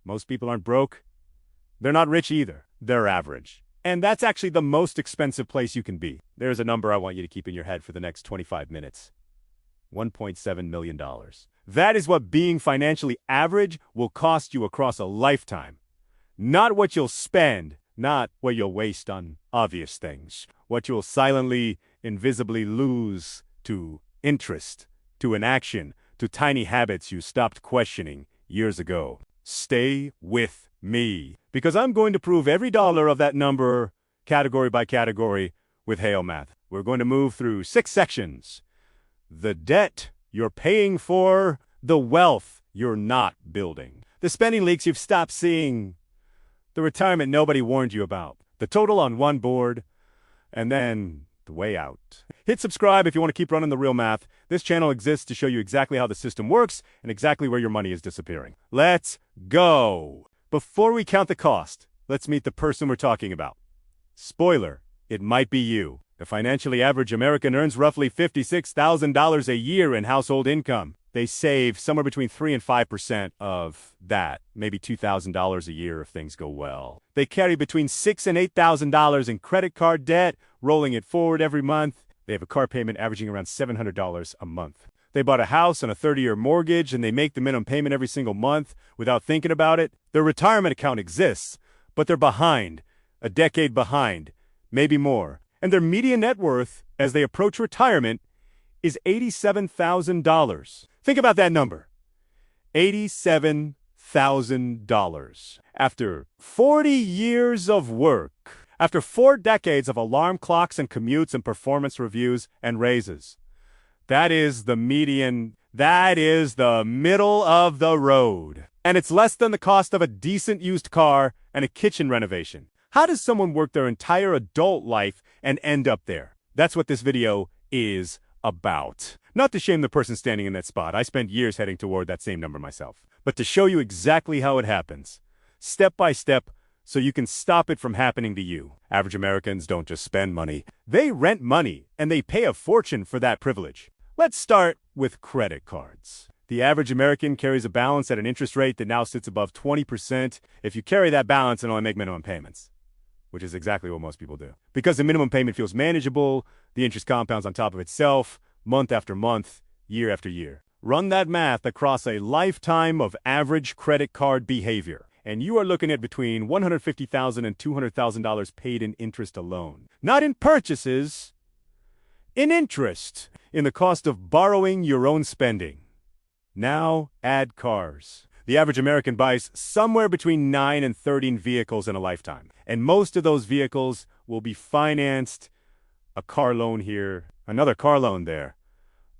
Most people aren't broke. They're not rich either. They're average. And that's actually the most expensive place you can be. There's a number I want you to keep in your head for the next 25 minutes. $1.7 million. That is what being financially average will cost you across a lifetime. Not what you'll spend, not what you'll waste on obvious things. What you'll silently, invisibly lose to interest, to inaction, to tiny habits you stopped questioning years ago. Stay with me, because I'm going to prove every dollar of that number, category by category, with Hail Math. We're going to move through 6 sections. The debt you're paying for, the wealth you're not building, the spending leaks you've stopped seeing, the retirement nobody warned you about, the total on one board, and then the way out. Hit subscribe if you want to keep running the real math. This channel exists to show you exactly how the system works and exactly where your money is disappearing. Let's go! Before we count the cost, let's meet the person we're talking about. Spoiler, it might be you. The financially average American earns roughly $56,000 a year in household income. They save somewhere between 3 and 5% of that, maybe $2,000 a year if things go well. They carry between $6,000 and $8,000 in credit card debt, rolling it forward every month. They have a car payment averaging around $700 a month. They bought a house on a 30-year mortgage, and they make the minimum payment every single month without thinking about it. Their retirement account exists, but they're behind, a decade behind, maybe more. And their median net worth, as they approach retirement, is $87,000. Think about that number. $87,000. After 40 years of work, after 4 decades of alarm clocks and commutes and performance reviews and raises. That is the median. That is the middle of the road. And it's less than the cost of a decent used car and a kitchen renovation. How does someone work their entire adult life and end up there? That's what this video is about. Not to shame the person standing in that spot. I spent years heading toward that same number myself. But to show you exactly how it happens, step by step, so you can stop it from happening to you. Average Americans don't just spend money. They rent money, and they pay a fortune for that privilege. Let's start with credit cards. The average American carries a balance at an interest rate that now sits above 20% if you carry that balance and only make minimum payments, which is exactly what most people do. Because the minimum payment feels manageable, the interest compounds on top of itself, month after month, year after year. Run that math across a lifetime of average credit card behavior, and you are looking at between $150,000 and $200,000 paid in interest alone. Not in purchases, in interest, in the cost of borrowing your own spending. Now add cars. The average American buys somewhere between 9 and 13 vehicles in a lifetime, and most of those vehicles will be financed. A car loan here, another car loan there.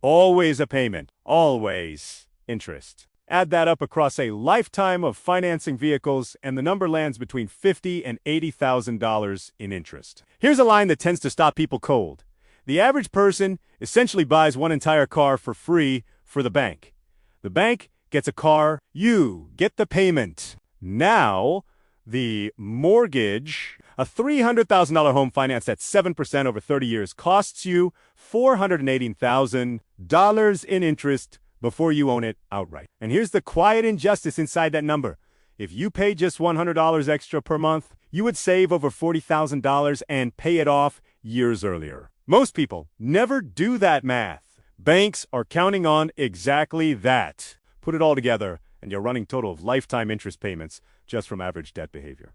Always a payment, always interest. Add that up across a lifetime of financing vehicles, and the number lands between $50,000 and $80,000 in interest. Here's a line that tends to stop people cold. The average person essentially buys one entire car for free for the bank. The bank gets a car, you get the payment. Now, the mortgage, a $300,000 home financed at 7% over 30 years, costs you $418,000 in interest before you own it outright. And here's the quiet injustice inside that number. If you pay just $100 extra per month, you would save over $40,000 and pay it off years earlier. Most people never do that math. Banks are counting on exactly that. Put it all together, and you're running a total of lifetime interest payments just from average debt behavior.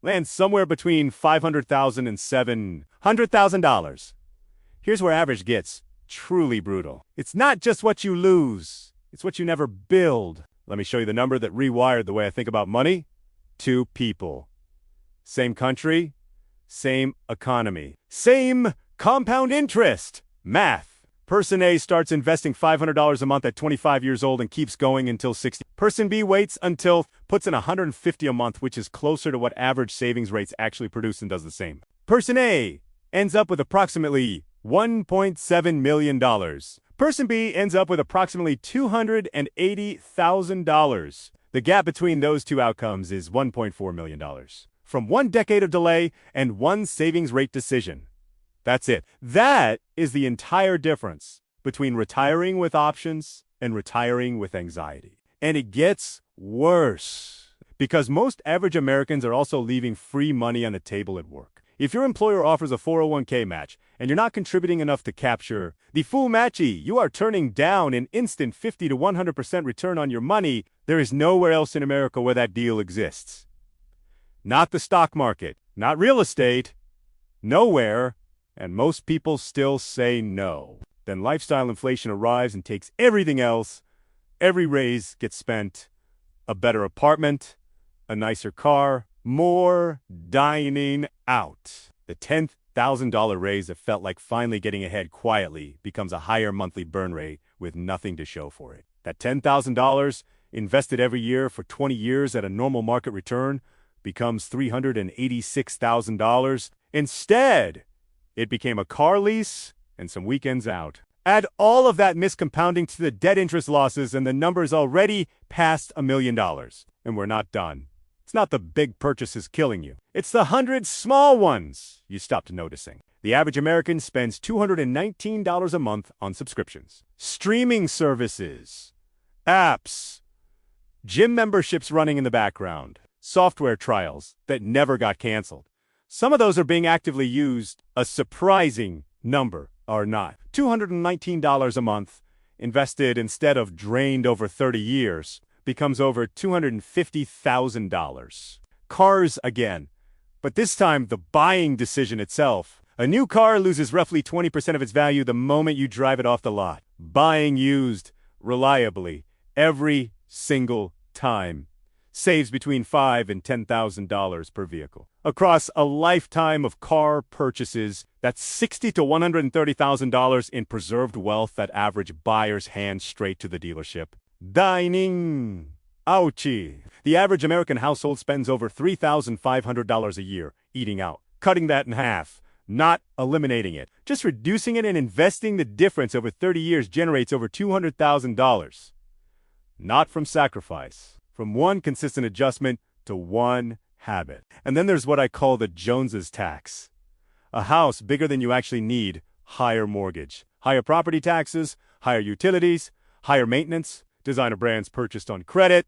Lands somewhere between $500,000 and $700,000. Here's where average gets truly brutal. It's not just what you lose, it's what you never build. Let me show you the number that rewired the way I think about money. 2 people. Same country, same economy, same compound interest. Math. Person A starts investing $500 a month at 25 years old and keeps going until 60. Person B waits until puts in $150 a month, which is closer to what average savings rates actually produce, and does the same. Person A ends up with approximately $1.7 million. Person B ends up with approximately $280,000. The gap between those two outcomes is $1.4 million. From 1 decade of delay and 1 savings rate decision. That's it. That is the entire difference between retiring with options and retiring with anxiety. And it gets worse. Because most average Americans are also leaving free money on the table at work. If your employer offers a 401k match and you're not contributing enough to capture the full matchy, you are turning down an instant 50 to 100% return on your money. There is nowhere else in America where that deal exists. Not the stock market, not real estate, nowhere, and most people still say no. Then lifestyle inflation arrives and takes everything else. Every raise gets spent. A better apartment, a nicer car, more dining out. The $10,000 raise that felt like finally getting ahead quietly becomes a higher monthly burn rate with nothing to show for it. That $10,000 invested every year for 20 years at a normal market return becomes $386,000. Instead, it became a car lease and some weekends out. Add all of that miscompounding to the debt interest losses and the number's already past $1 million. And we're not done. It's not the big purchases killing you. It's the 100 small ones you stopped noticing. The average American spends $219 a month on subscriptions. Streaming services, apps, gym memberships running in the background, software trials that never got canceled. Some of those are being actively used. A surprising number are not. $219 a month invested instead of drained over 30 years becomes over $250,000. Cars again, but this time the buying decision itself. A new car loses roughly 20% of its value the moment you drive it off the lot. Buying used reliably every single time saves between $5,000 and $10,000 per vehicle. Across a lifetime of car purchases, that's $60,000 to $130,000 in preserved wealth that average buyers hand straight to the dealership. Dining. Ouchie. The average American household spends over $3,500 a year eating out. Cutting that in half, not eliminating it, just reducing it and investing the difference over 30 years generates over $200,000. Not from sacrifice, from one consistent adjustment to one habit. And then there's what I call the Joneses tax. A house bigger than you actually need, higher mortgage, higher property taxes, higher utilities, higher maintenance, designer brands purchased on credit,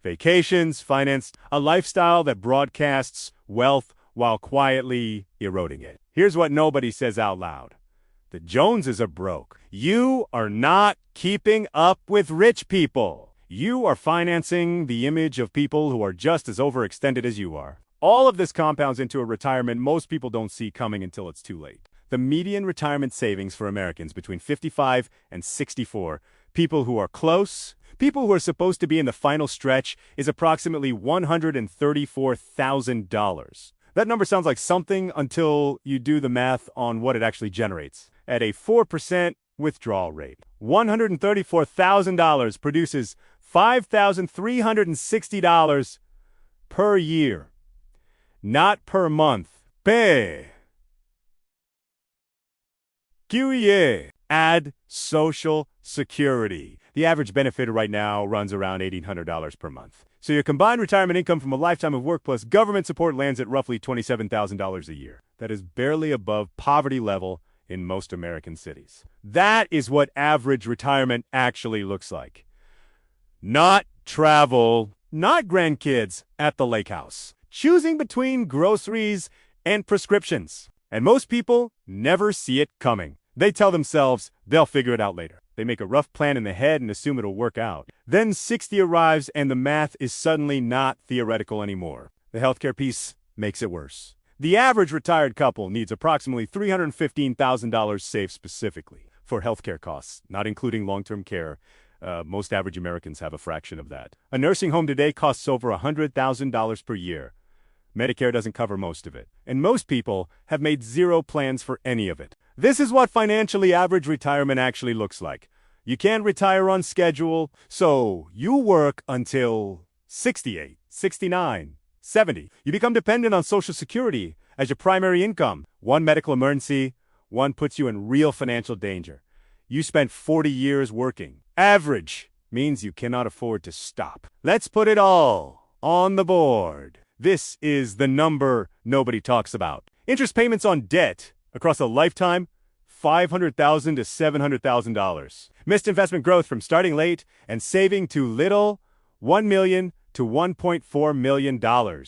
vacations financed, a lifestyle that broadcasts wealth while quietly eroding it. Here's what nobody says out loud. The Joneses are broke. You are not keeping up with rich people. You are financing the image of people who are just as overextended as you are. All of this compounds into a retirement most people don't see coming until it's too late. The median retirement savings for Americans between 55 and 64, people who are close, people who are supposed to be in the final stretch, is approximately $134,000. That number sounds like something until you do the math on what it actually generates. At a 4% withdrawal rate, $134,000 produces $5,360 per year, not per month. Pay. Add Social Security. The average benefit right now runs around $1,800 per month. So your combined retirement income from a lifetime of work plus government support lands at roughly $27,000 a year. That is barely above poverty level in most American cities. That is what average retirement actually looks like. Not travel, not grandkids at the lake house, choosing between groceries and prescriptions. And most people never see it coming. They tell themselves they'll figure it out later. They make a rough plan in the head and assume it'll work out. Then 60 arrives and the math is suddenly not theoretical anymore. The healthcare piece makes it worse. The average retired couple needs approximately $315,000 saved specifically for healthcare costs, not including long-term care. Most average Americans have a fraction of that. A nursing home today costs over $100,000 per year. Medicare doesn't cover most of it, and most people have made zero plans for any of it. This is what financially average retirement actually looks like. You can't retire on schedule, so you work until 68, 69, 70. You become dependent on Social Security as your primary income. One medical emergency, one puts you in real financial danger. You spent 40 years working. Average means you cannot afford to stop. Let's put it all on the board. This is the number nobody talks about. Interest payments on debt across a lifetime, $500,000 to $700,000. Missed investment growth from starting late and saving too little, $1 million to $1.4 million.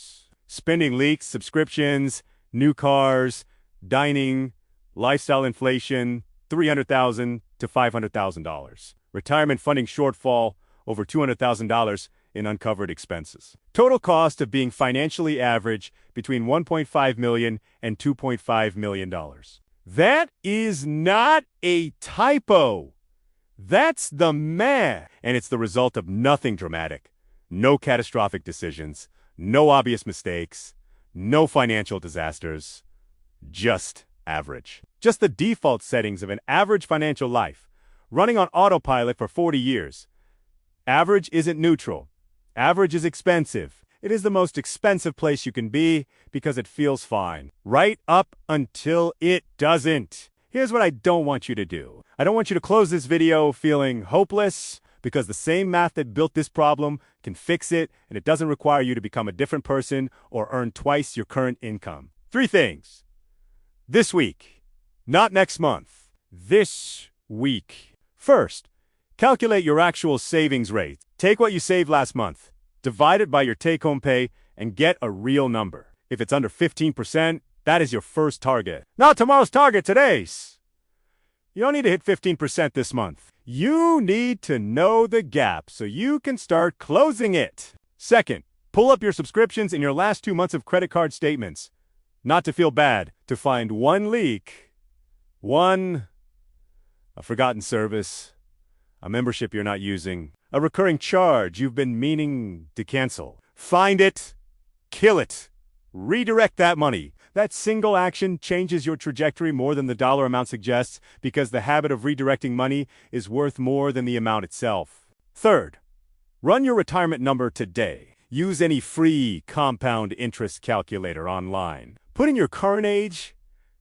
Spending leaks, subscriptions, new cars, dining, lifestyle inflation, $300,000 to $500,000. Retirement funding shortfall, over $200,000 in uncovered expenses. Total cost of being financially average between $1.5 million and $2.5 million. That is not a typo. That's the math. And it's the result of nothing dramatic. No catastrophic decisions, no obvious mistakes, no financial disasters. Just average. Just the default settings of an average financial life, running on autopilot for 40 years. Average isn't neutral. Average is expensive. It is the most expensive place you can be because it feels fine. Right up until it doesn't. Here's what I don't want you to do. I don't want you to close this video feeling hopeless because the same math that built this problem can fix it, and it doesn't require you to become a different person or earn twice your current income. 3 things. This week. Not next month. This week. First, calculate your actual savings rate. Take what you saved last month, divide it by your take-home pay, and get a real number. If it's under 15%, that is your first target. Not tomorrow's target, today's. You don't need to hit 15% this month. You need to know the gap so you can start closing it. Second, pull up your subscriptions in your last 2 months of credit card statements. Not to feel bad, to find one leak, a forgotten service, a membership you're not using, a recurring charge you've been meaning to cancel. Find it, kill it, redirect that money. That single action changes your trajectory more than the dollar amount suggests because the habit of redirecting money is worth more than the amount itself. Third, run your retirement number today. Use any free compound interest calculator online. Put in your current age,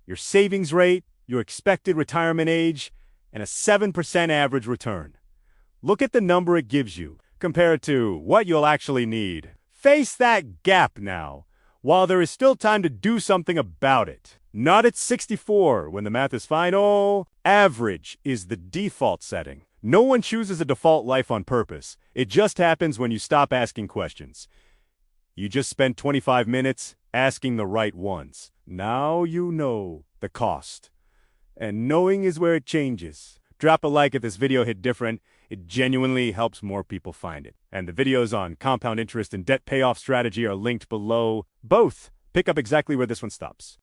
your savings rate, your expected retirement age, and a 7% average return. Look at the number it gives you, compare it to what you'll actually need. Face that gap now, while there is still time to do something about it. Not at 64, when the math is final. Average is the default setting. No one chooses a default life on purpose. It just happens when you stop asking questions. You just spent 25 minutes asking the right ones. Now you know the cost. And knowing is where it changes. Drop a like if this video hit different. It genuinely helps more people find it. And the videos on compound interest and debt payoff strategy are linked below. Both pick up exactly where this one stops.